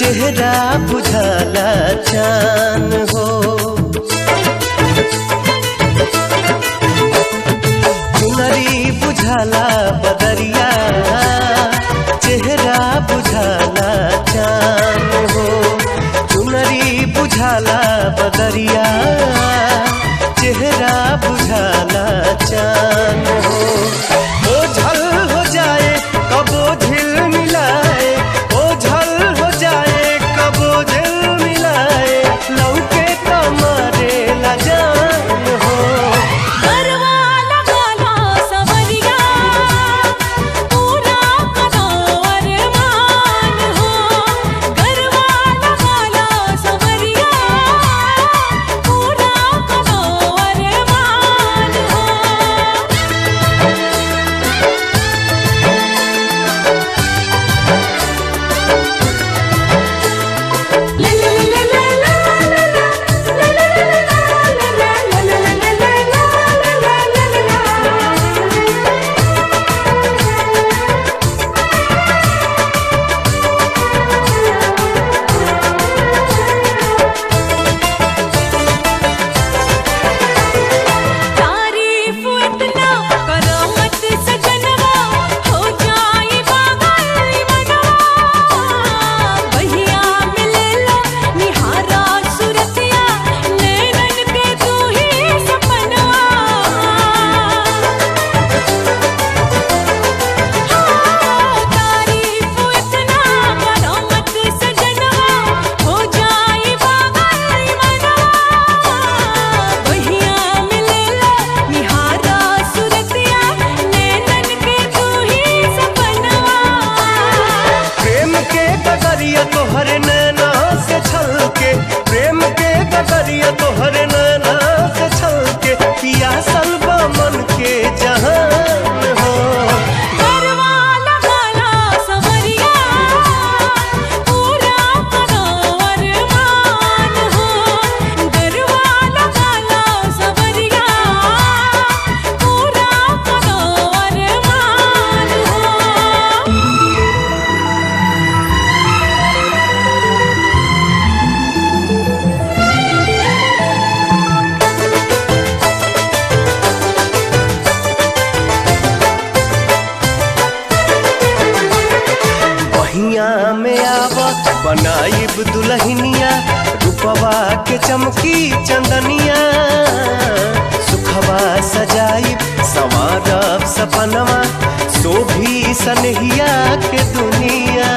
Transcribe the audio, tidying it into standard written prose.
चेहरा बुझाला चान हो। चुनरी बुझाला बदरिया, चेहरा बुझाला चान हो। चुनरी बुझाला बदरिया, चेहरा बुझाला चान हो। ओझल हो जाए कबो झिल मिलाए, ओझल हो जाए कबो झिल मिलाए, लौके तमारे ला जान हो। तोहर नैना से छलके, प्रेम के गगरिया तोहर नैना से छलके, पिया सलबा मन के जहान हो। गरवाला गाला सवरिया, पूरा करोवर मान हो। गरवाला गाला सवरिया, पूरा करोवर मान हो। बहिया में आवा बनाइब दुल्हनिया, रूपवा के चमकी चंदनिया, सुखवा सजाइब संवारब सपनवा, शोभी सनहिया के दुनिया।